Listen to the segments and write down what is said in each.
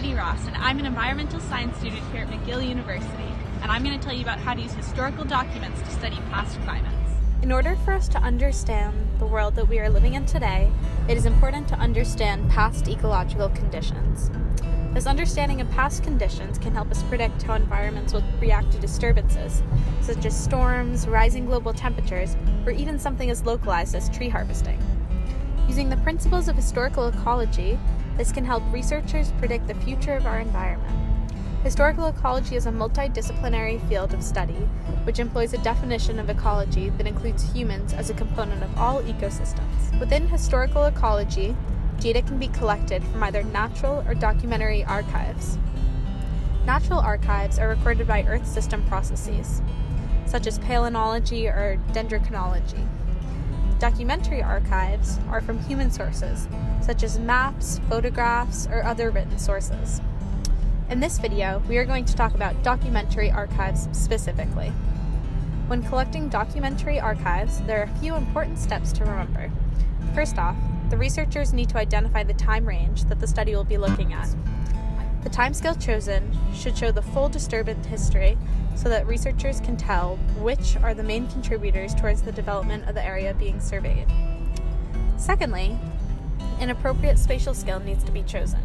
Katie Ross, and I'm an environmental science student here at McGill University, and I'm going to tell you about how to use historical documents to study past climates. In order for us to understand the world that we are living in today, it is important to understand past ecological conditions. This understanding of past conditions can help us predict how environments will react to disturbances, such as storms, rising global temperatures, or even something as localized as tree harvesting. Using the principles of historical ecology, this can help researchers predict the future of our environment. Historical ecology is a multidisciplinary field of study, which employs a definition of ecology that includes humans as a component of all ecosystems. Within historical ecology, data can be collected from either natural or documentary archives. Natural archives are recorded by Earth system processes, such as palynology or dendrochronology. Documentary archives are from human sources, such as maps, photographs, or other written sources. In this video, we are going to talk about documentary archives specifically. When collecting documentary archives, there are a few important steps to remember. First off, the researchers need to identify the time range that the study will be looking at. The timescale chosen should show the full disturbance history so that researchers can tell which are the main contributors towards the development of the area being surveyed. Secondly, an appropriate spatial scale needs to be chosen.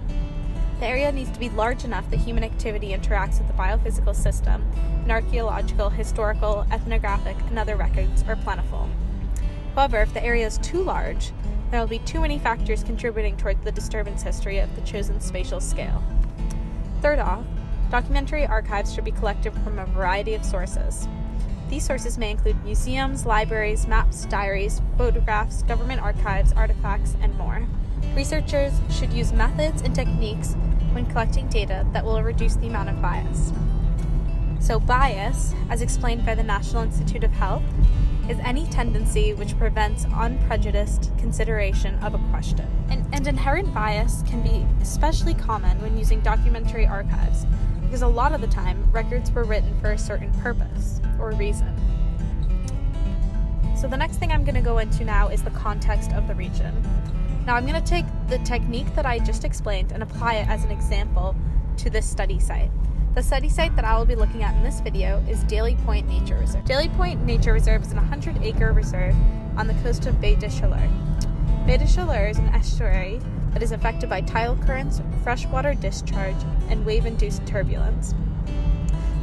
The area needs to be large enough that human activity interacts with the biophysical system, and archaeological, historical, ethnographic, and other records are plentiful. However, if the area is too large, there will be too many factors contributing towards the disturbance history of the chosen spatial scale. Third off, documentary archives should be collected from a variety of sources. These sources may include museums, libraries, maps, diaries, photographs, government archives, artifacts, and more. Researchers should use methods and techniques when collecting data that will reduce the amount of bias. So bias, as explained by the National Institute of Health, is any tendency which prevents unprejudiced consideration of a question. And inherent bias can be especially common when using documentary archives, because a lot of the time, records were written for a certain purpose or reason. So the next thing I'm going to go into now is the context of the region. Now I'm going to take the technique that I just explained and apply it as an example to this study site. The study site that I will be looking at in this video is Daly Point Nature Reserve. Daly Point Nature Reserve is an 100-acre reserve on the coast of Baie des Chaleurs. Baie des Chaleurs is an estuary that is affected by tidal currents, freshwater discharge, and wave-induced turbulence.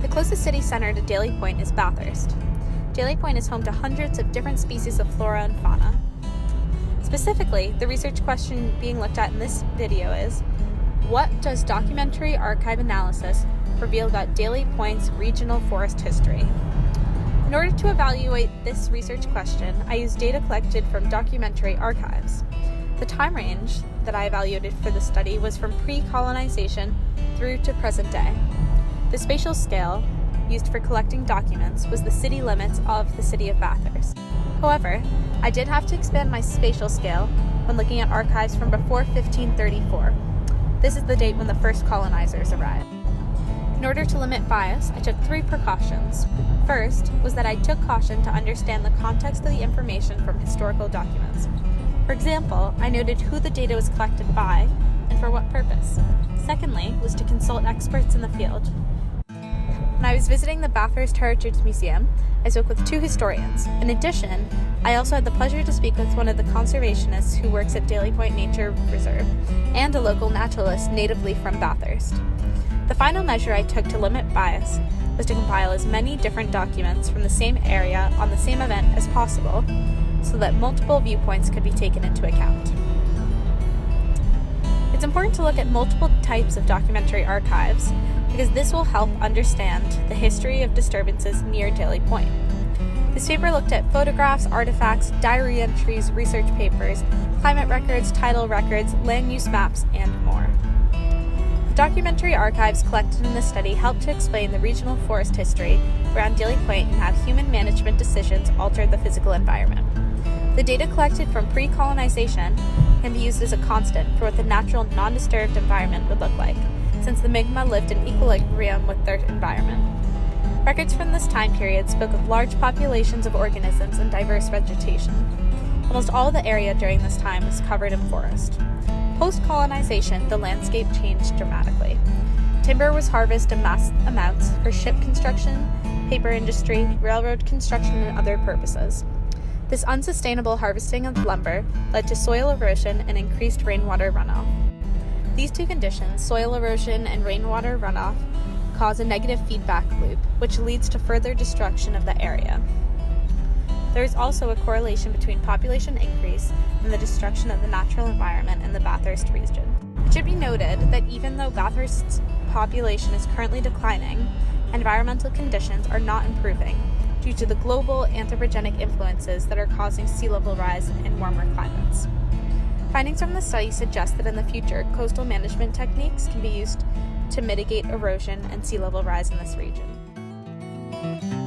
The closest city center to Daly Point is Bathurst. Daly Point is home to hundreds of different species of flora and fauna. Specifically, the research question being looked at in this video is, what does documentary archive analysis reveal about Daly Point's regional forest history? In order to evaluate this research question, I used data collected from documentary archives. The time range that I evaluated for the study was from pre-colonization through to present day. The spatial scale used for collecting documents was the city limits of the city of Bathurst. However, I did have to expand my spatial scale when looking at archives from before 1534. This is the date when the first colonizers arrived. In order to limit bias, I took 3 precautions. First was that I took caution to understand the context of the information from historical documents. For example, I noted who the data was collected by and for what purpose. Secondly was to consult experts in the field. When I was visiting the Bathurst Heritage Museum, I spoke with 2 historians. In addition, I also had the pleasure to speak with one of the conservationists who works at Daly Point Nature Reserve and a local naturalist natively from Bathurst. The final measure I took to limit bias was to compile as many different documents from the same area on the same event as possible so that multiple viewpoints could be taken into account. It's important to look at multiple types of documentary archives because this will help understand the history of disturbances near Daly Point. This paper looked at photographs, artifacts, diary entries, research papers, climate records, tidal records, land use maps, and more. The documentary archives collected in this study helped to explain the regional forest history around Daly Point and how human management decisions altered the physical environment. The data collected from pre-colonization can be used as a constant for what the natural, non-disturbed environment would look like, since the Mi'kmaq lived in equilibrium with their environment. Records from this time period spoke of large populations of organisms and diverse vegetation. Almost all of the area during this time was covered in forest. Post-colonization, the landscape changed dramatically. Timber was harvested in mass amounts for ship construction, paper industry, railroad construction, and other purposes. This unsustainable harvesting of lumber led to soil erosion and increased rainwater runoff. These two conditions, soil erosion and rainwater runoff, cause a negative feedback loop, which leads to further destruction of the area. There is also a correlation between population increase and the destruction of the natural environment in the Bathurst region. It should be noted that even though Bathurst's population is currently declining, environmental conditions are not improving due to the global anthropogenic influences that are causing sea level rise and warmer climates. Findings from the study suggest that in the future, coastal management techniques can be used to mitigate erosion and sea level rise in this region.